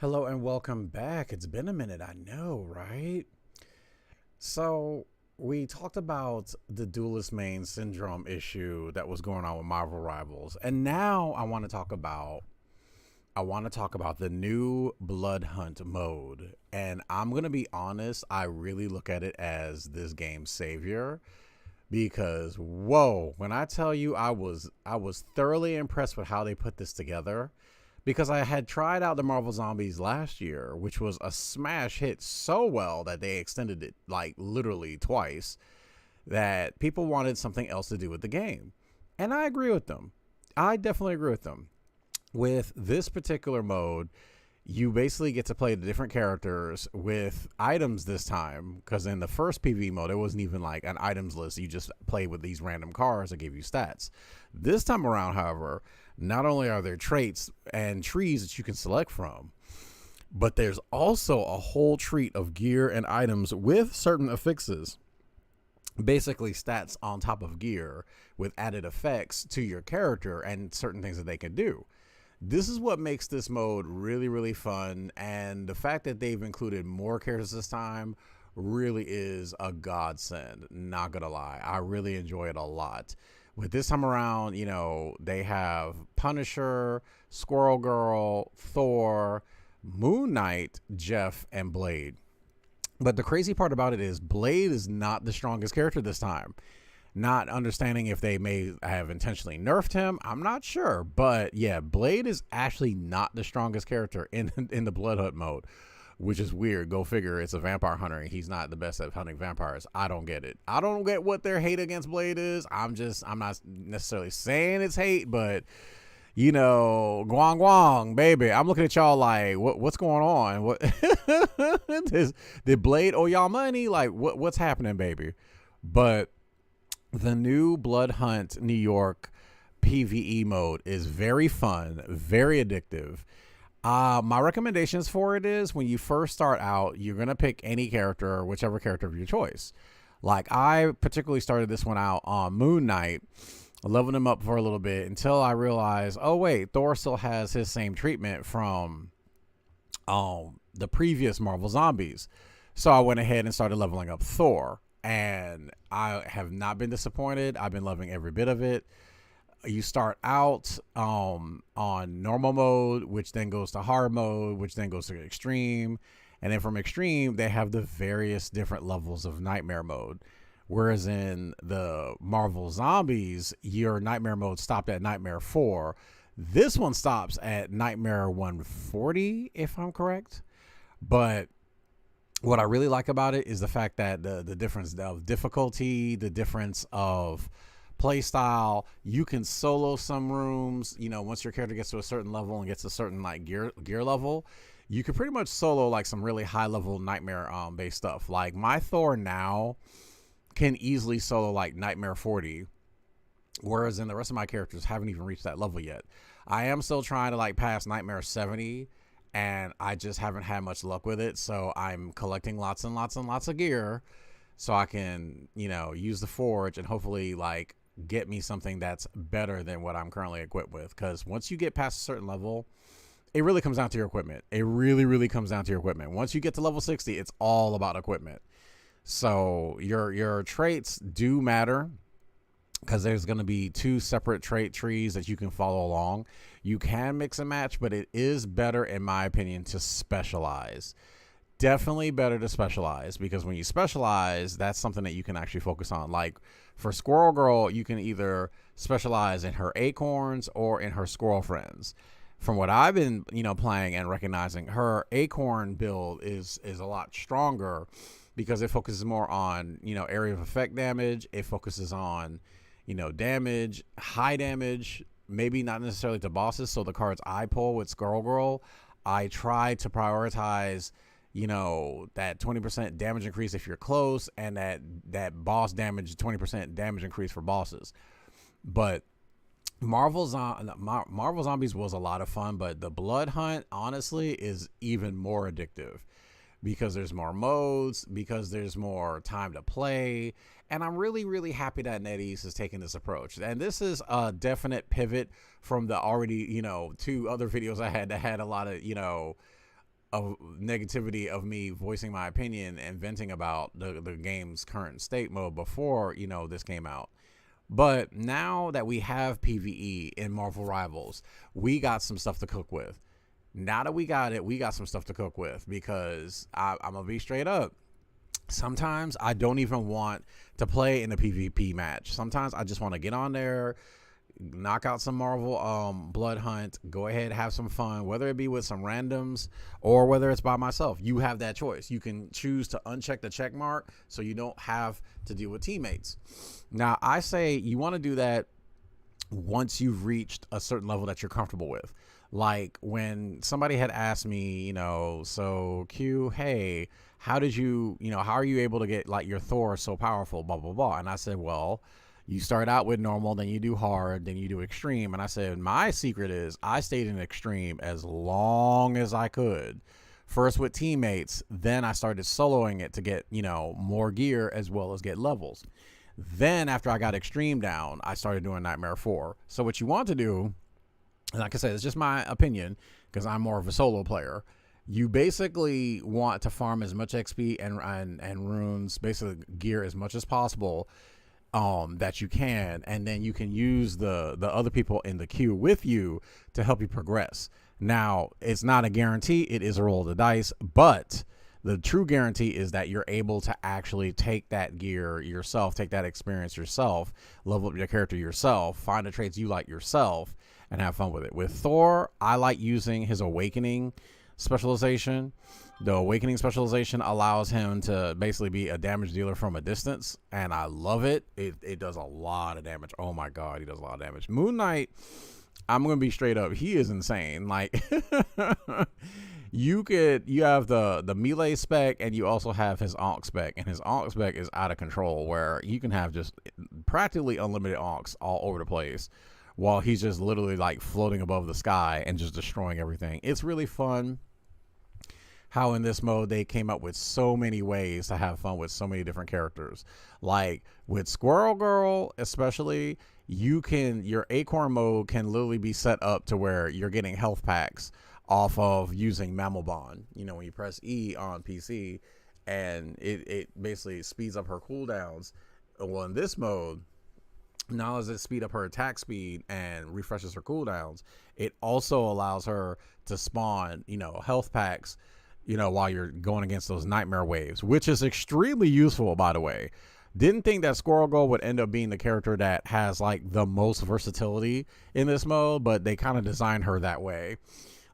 Hello and welcome back. It's been a minute, I know, right? So, we talked about the duelist main syndrome issue that was going on with Marvel Rivals. And now I want to talk about the new blood hunt mode. And I'm going to be honest, I really look at it as this game's savior because whoa, when I tell you I was thoroughly impressed with how they put this together because I had tried out the Marvel Zombies last year, which was a smash hit so well that they extended it like literally twice, that people wanted something else to do with the game. And I agree with them. I definitely agree with them. With this particular mode, you basically get to play the different characters with items this time, because in the first PvE mode it wasn't even like an items list. You just play with these random cards that give you stats. This time around, however, not only are there traits and trees that you can select from, but there's also a whole treat of gear and items with certain affixes, basically stats on top of gear with added effects to your character and certain things that they can do. This is what makes this mode really, really fun. And the fact that they've included more characters this time really is a godsend. Not gonna lie. I really enjoy it a lot. With this time around, they have Punisher, Squirrel Girl, Thor, Moon Knight, Jeff, and Blade. But the crazy part about it is Blade is not the strongest character this time. Not understanding if they may have intentionally nerfed him, I'm not sure. But yeah, Blade is actually not the strongest character in the Blood Hunt mode, which is weird. Go figure. It's a vampire hunter and he's not the best at hunting vampires. I don't get it. I don't get what their hate against Blade is. I'm not necessarily saying it's hate, but guang guang, baby. I'm looking at y'all like, what's going on? What did Blade owe y'all money? Like, what's happening, baby? But the new Blood Hunt New York PvE mode is very fun, very addictive. My recommendations for it is when you first start out, you're going to pick any character, whichever character of your choice. Like, I particularly started this one out on Moon Knight, leveling him up for a little bit until I realized, oh, wait, Thor still has his same treatment from the previous Marvel Zombies. So I went ahead and started leveling up Thor. And I have not been disappointed. I've been loving every bit of it. You start out on normal mode, which then goes to hard mode, which then goes to extreme. And then from extreme, they have the various different levels of nightmare mode. Whereas in the Marvel Zombies, your nightmare mode stopped at Nightmare 4. This one stops at Nightmare 140, if I'm correct. But what I really like about it is the fact that the difference of difficulty, the difference of play style. You can solo some rooms. Once your character gets to a certain level and gets a certain like gear level, you can pretty much solo like some really high level nightmare based stuff. Like my Thor now can easily solo like Nightmare 40, whereas in the rest of my characters haven't even reached that level yet. I am still trying to like pass Nightmare 70, and I just haven't had much luck with it. So I'm collecting lots and lots and lots of gear so I can, use the forge and hopefully like get me something that's better than what I'm currently equipped with. Because once you get past a certain level, it really comes down to your equipment. It really, really comes down to your equipment. Once you get to level 60, it's all about equipment. So your traits do matter, because there's going to be two separate trait trees that you can follow along. You can mix and match, but it is better, in my opinion, to specialize. Definitely better to specialize, because when you specialize, that's something that you can actually focus on. Like for Squirrel Girl, you can either specialize in her acorns or in her squirrel friends. From what I've been, playing and recognizing, her acorn build is a lot stronger because it focuses more on, area of effect damage. It focuses on damage, high damage, maybe not necessarily to bosses. So the cards I pull with Squirrel Girl, I try to prioritize, that 20% damage increase if you're close, and that boss damage, 20% damage increase for bosses. But Marvel Zombies was a lot of fun, but the Blood Hunt, honestly, is even more addictive because there's more modes, because there's more time to play. And I'm really, really happy that NetEase is taking this approach. And this is a definite pivot from the already, two other videos I had that had a lot of, of negativity of me voicing my opinion and venting about the game's current state mode before, this came out. But now that we have PvE in Marvel Rivals, we got some stuff to cook with. Now that we got it, we got some stuff to cook with, because I'm going to be straight up. Sometimes I don't even want to play in a PvP match. Sometimes I just want to get on there, knock out some Marvel blood hunt, go ahead, have some fun, whether it be with some randoms or whether it's by myself. You have that choice. You can choose to uncheck the check mark so you don't have to deal with teammates. Now, I say you want to do that once you've reached a certain level that you're comfortable with. Like when somebody had asked me, so Q, hey, how did how are you able to get like your Thor so powerful, blah, blah, blah. And I said, well, you start out with normal, then you do hard, then you do extreme. And I said, my secret is I stayed in extreme as long as I could. First with teammates, then I started soloing it to get, more gear as well as get levels. Then after I got extreme down, I started doing Nightmare 4. So what you want to do, and like I said, it's just my opinion because I'm more of a solo player. You basically want to farm as much XP and runes, basically gear as much as possible that you can, and then you can use the other people in the queue with you to help you progress. Now, it's not a guarantee, it is a roll of the dice, but the true guarantee is that you're able to actually take that gear yourself, take that experience yourself, level up your character yourself, find the traits you like yourself, and have fun with it. With Thor, I like using his awakening specialization. The awakening specialization allows him to basically be a damage dealer from a distance, and I love it. It does a lot of damage. Oh my god, he does a lot of damage. Moon Knight, I'm gonna be straight up, he is insane. Like you have the melee spec, and you also have his onk spec, and his onk spec is out of control, where you can have just practically unlimited onks all over the place while he's just literally like floating above the sky and just destroying everything. It's really fun how in this mode they came up with so many ways to have fun with so many different characters. Like with Squirrel Girl especially, your Acorn mode can literally be set up to where you're getting health packs off of using Mammal Bond. When you press E on PC, and it basically speeds up her cooldowns. Well, in this mode, not only does it speed up her attack speed and refreshes her cooldowns, it also allows her to spawn, health packs, while you're going against those nightmare waves, which is extremely useful, by the way. Didn't think that Squirrel Girl would end up being the character that has like the most versatility in this mode, but they kind of designed her that way.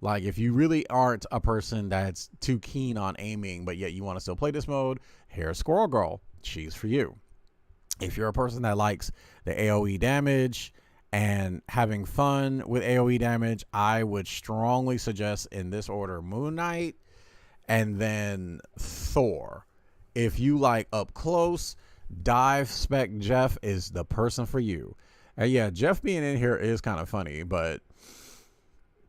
Like if you really aren't a person that's too keen on aiming, but yet you want to still play this mode, here's Squirrel Girl. She's for you. If you're a person that likes the AoE damage and having fun with AoE damage, I would strongly suggest in this order Moon Knight and then Thor. If you like up close, dive spec Jeff is the person for you. And yeah, Jeff being in here is kind of funny, but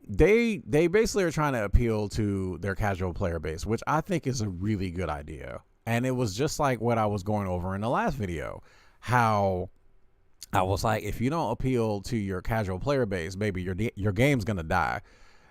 they basically are trying to appeal to their casual player base, which I think is a really good idea. And it was just like what I was going over in the last video, how I was like, if you don't appeal to your casual player base, baby, your game's going to die,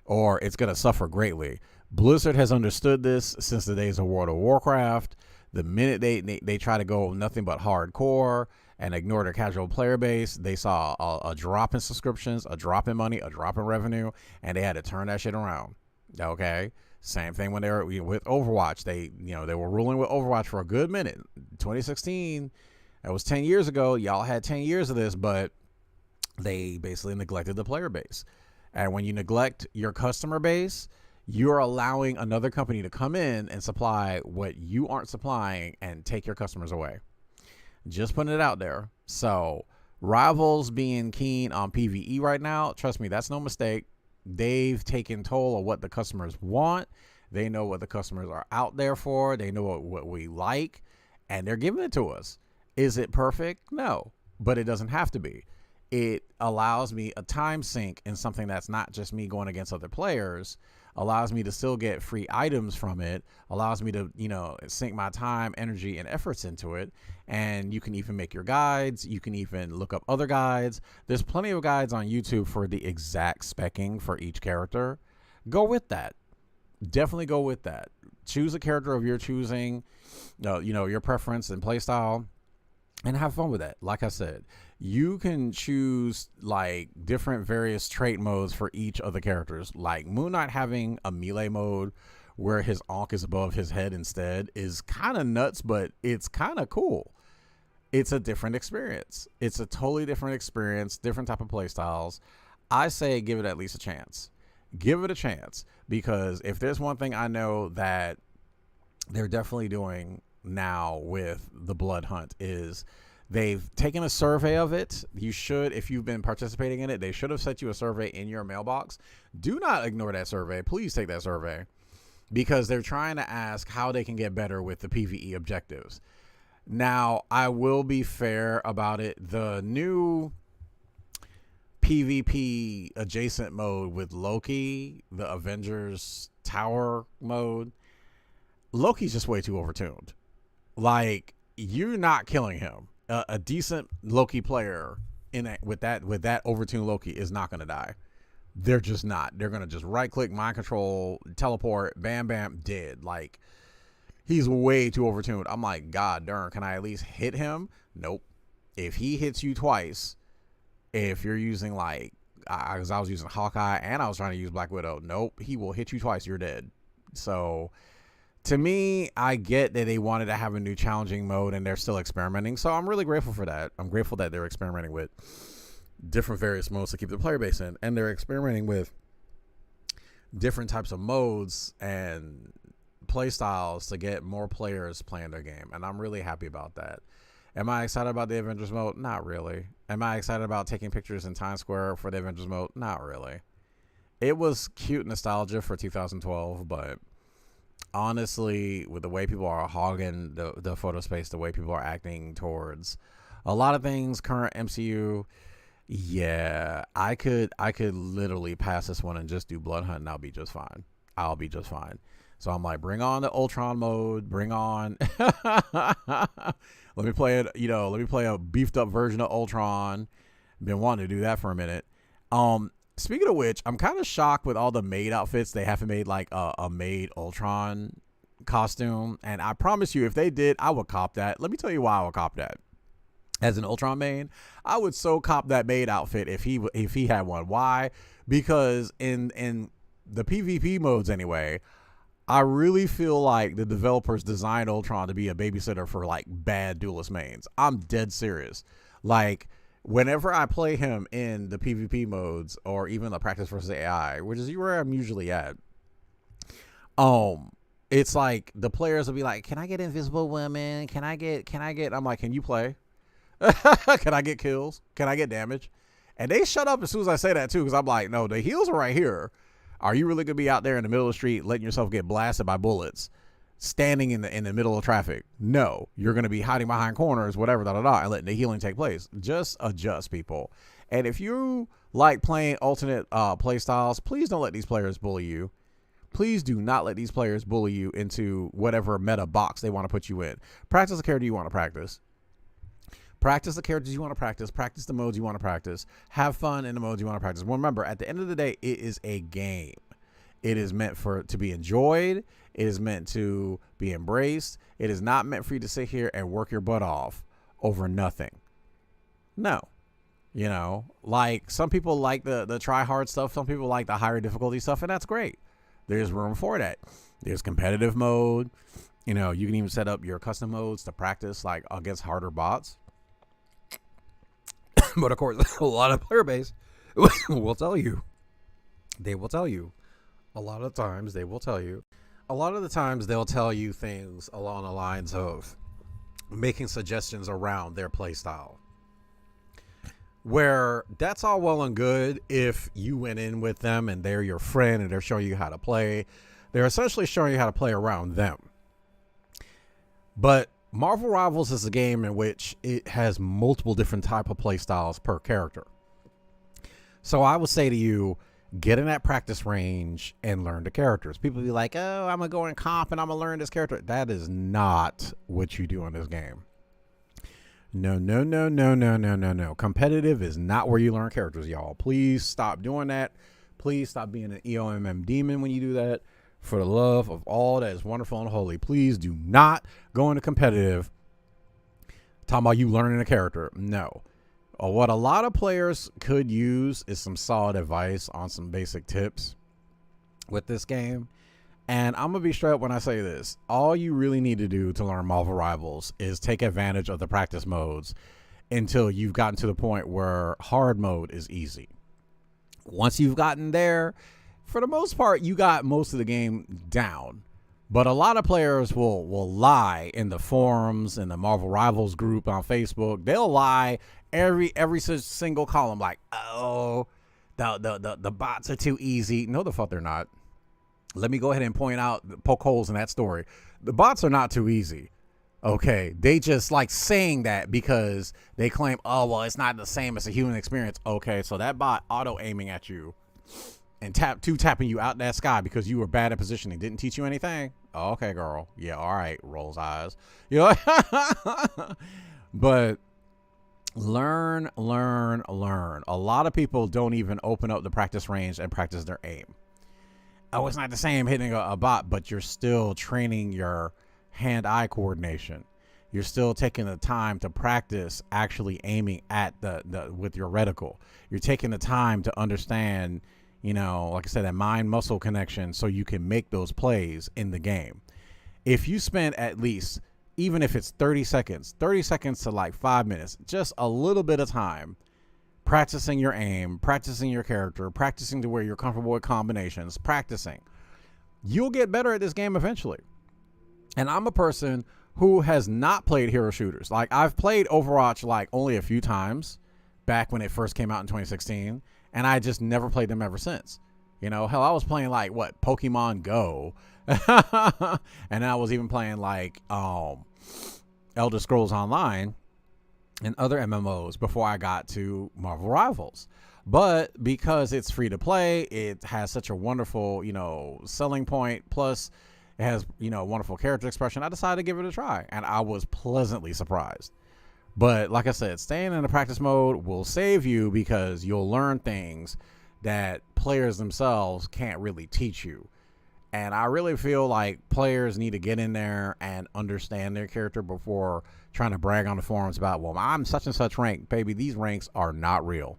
or it's going to suffer greatly. Blizzard has understood this since the days of World of Warcraft. The minute they try to go nothing but hardcore and ignore their casual player base, they saw a drop in subscriptions, a drop in money, a drop in revenue, and they had to turn that shit around. Okay? Same thing when they were with Overwatch. They were ruling with Overwatch for a good minute. 2016, that was 10 years ago. Y'all had 10 years of this, but they basically neglected the player base. And when you neglect your customer base, you're allowing another company to come in and supply what you aren't supplying and take your customers away. Just putting it out there. So Rivals being keen on PvE right now, trust me, that's no mistake. They've taken toll of what the customers want. They know what the customers are out there for. They know what we like, and they're giving it to us. Is it perfect? No, but it doesn't have to be. It allows me a time sink in something that's not just me going against other players, allows me to still get free items from it, allows me to, sink my time, energy, and efforts into it. And you can even make your guides. You can even look up other guides. There's plenty of guides on YouTube for the exact specking for each character. Go with that. definitely go with that. Choose a character of your choosing, your preference and play style, and have fun with that. Like I said, you can choose like different various trait modes for each of the characters. Like Moon Knight having a melee mode where his onk is above his head instead is kind of nuts, but it's kind of cool. It's a different experience. It's a totally different experience, different type of play styles. I say give it at least a chance. Give it a chance, because if there's one thing I know that they're definitely doing now with the Blood Hunt is they've taken a survey of it. You should, if you've been participating in it, they should have sent you a survey in your mailbox. Do not ignore that survey. Please take that survey, because they're trying to ask how they can get better with the PvE objectives. Now, I will be fair about it. The new PvP adjacent mode with Loki, the Avengers Tower mode, Loki's just way too overtuned. Like, you're not killing him. A decent Loki player with that overtuned Loki is not going to die. They're just not. They're going to just right click, mind control, teleport, bam, bam, dead. Like, he's way too overtuned. I'm like, God darn, can I at least hit him? Nope. If he hits you twice, if you're using like, I was using Hawkeye and I was trying to use Black Widow, nope, he will hit you twice, you're dead. So to me, I get that they wanted to have a new challenging mode and they're still experimenting. So I'm really grateful for that. I'm grateful that they're experimenting with different various modes to keep the player base in, and they're experimenting with different types of modes and play styles to get more players playing their game. And I'm really happy about that. Am I excited about the Avengers mode? Not really. Am I excited about taking pictures in Times Square for the Avengers mode? Not really. It was cute nostalgia for 2012, but honestly, with the way people are hogging the photo space, the way people are acting towards a lot of things, current MCU, yeah, I could literally pass this one and just do Blood Hunt and I'll be just fine. So I'm like, bring on the Ultron mode, bring on let me play it, let me play a beefed up version of Ultron. Been wanting to do that for a minute. Speaking of which, I'm kind of shocked with all the maid outfits. They haven't made like a maid Ultron costume. And I promise you, if they did, I would cop that. Let me tell you why I would cop that. As an Ultron main, I would so cop that maid outfit if he had one. Why? Because in the PvP modes anyway, I really feel like the developers designed Ultron to be a babysitter for like bad duelist mains. I'm dead serious. Like, whenever I play him in the PvP modes or even the practice versus AI, which is where I'm usually at, it's like the players will be like, "Can I get invisible women? Can I get?" I'm like, "Can you play? Can I get kills? Can I get damage?" And they shut up as soon as I say that too, because I'm like, "No, the heals are right here. Are you really gonna be out there in the middle of the street letting yourself get blasted by bullets, standing in the middle of traffic? No, you're gonna be hiding behind corners, whatever, and letting the healing take place. Just adjust, people. And if you like playing alternate play styles, please don't let these players bully you. Please do not let these players bully you into whatever meta box they want to put you in. Practice the character you want to practice. Practice the characters you want to practice. Practice the modes you want to practice. Have fun in the modes you want to practice. Remember, at the end of the day, it is a game. It is meant to be enjoyed. It is meant to be embraced. It is not meant for you to sit here and work your butt off over nothing. No. Like some people like the try hard stuff. Some people like the higher difficulty stuff, and that's great. There's room for that. There's competitive mode. You can even set up your custom modes to practice like against harder bots. But of course, a lot of player base will tell you. They will tell you. A lot of times they'll tell you things along the lines of making suggestions around their play style. Where that's all well and good if you went in with them and they're your friend and they're showing you how to play. They're essentially showing you how to play around them. But Marvel Rivals is a game in which it has multiple different type of play styles per character. So I would say to you, get in that practice range and learn the characters. People be like, "Oh, I'm going to go in comp and I'm going to learn this character." That is not what you do in this game. No. Competitive is not where you learn characters, y'all. Please stop doing that. Please stop being an EOMM demon when you do that. for the love of all that is wonderful and holy, please do not go into competitive talking about you learning a character. No. What a lot of players could use is some solid advice on some basic tips with this game. And I'm going to be straight up when I say this. All you really need to do to learn Marvel Rivals is take advantage of the practice modes until you've gotten to the point where hard mode is easy. Once you've gotten there, for the most part, you got most of the game down. But a lot of players will lie in the forums, in the Marvel Rivals group on Facebook. They'll lie every single column like, oh, the bots are too easy. No, the fuck they're not. Let me go ahead and poke holes in that story. The bots are not too easy. Okay, they just like saying that because they claim, oh, well, it's not the same as a human experience. Okay, so that bot auto aiming at you and tapping you out that sky because you were bad at positioning didn't teach you anything. Oh, okay, girl. Yeah, all right. Rolls eyes. You know, but learn. A lot of people don't even open up the practice range and practice their aim. Oh, it's not the same hitting a bot, but you're still training your hand-eye coordination. You're still taking the time to practice actually aiming at with your reticle. You're taking the time to understand, you know, like I said, that mind-muscle connection so you can make those plays in the game. If you spend at least, even if it's 30 seconds to like 5 minutes, just a little bit of time practicing your aim, practicing your character, practicing to where you're comfortable with combinations, practicing, you'll get better at this game eventually. And I'm a person who has not played hero shooters. Like, I've played Overwatch like only a few times back when it first came out in 2016, and I just never played them ever since. You know, hell, I was playing like Pokemon Go, and I was even playing like Elder Scrolls Online and other MMOs before I got to Marvel Rivals. But because it's free to play, it has such a wonderful, you know, selling point. Plus, it has, you know, wonderful character expression. I decided to give it a try, and I was pleasantly surprised. But like I said, staying in the practice mode will save you because you'll learn things that players themselves can't really teach you. And I really feel like players need to get in there and understand their character before trying to brag on the forums about, well, I'm such and such rank. Baby, these ranks are not real.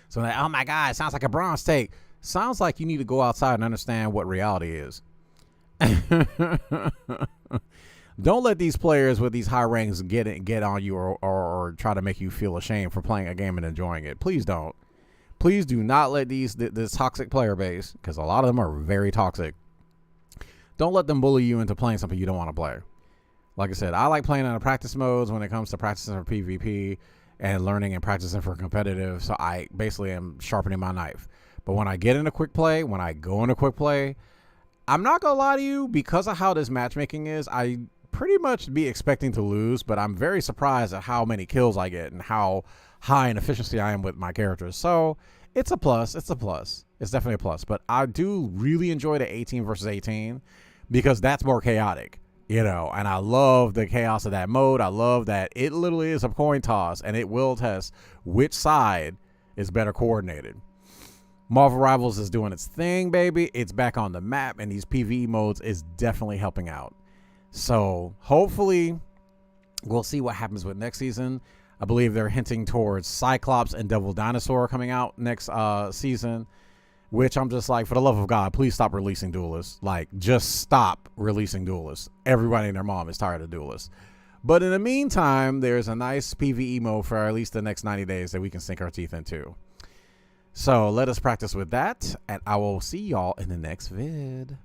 So that, oh my God, it sounds like a bronze take. Sounds like you need to go outside and understand what reality is. Don't let these players with these high ranks get on you or try to make you feel ashamed for playing a game and enjoying it. Please don't. Please do not let this toxic player base, because a lot of them are very toxic, don't let them bully you into playing something you don't want to play. Like I said, I like playing in the practice modes when it comes to practicing for PvP and learning and practicing for competitive. So I basically am sharpening my knife. But when I get into quick play, when I go into quick play, I'm not going to lie to you, because of how this matchmaking is, I pretty much be expecting to lose, but I'm very surprised at how many kills I get and how high in efficiency I am with my characters. So it's a plus. It's a plus. It's definitely a plus. But I do really enjoy the 18 versus 18 because that's more chaotic, you know, and I love the chaos of that mode. I love that it literally is a coin toss and it will test which side is better coordinated. Marvel Rivals is doing its thing, baby. It's back on the map, and these PvE modes is definitely helping out. So hopefully we'll see what happens with next season. I believe they're hinting towards Cyclops and Devil Dinosaur coming out next season, which I'm just like, for the love of God, please stop releasing duelists. Like, just stop releasing duelists. Everybody and their mom is tired of duelists. But in the meantime, there's a nice PvE mode for at least the next 90 days that we can sink our teeth into. So let us practice with that, and I will see y'all in the next vid.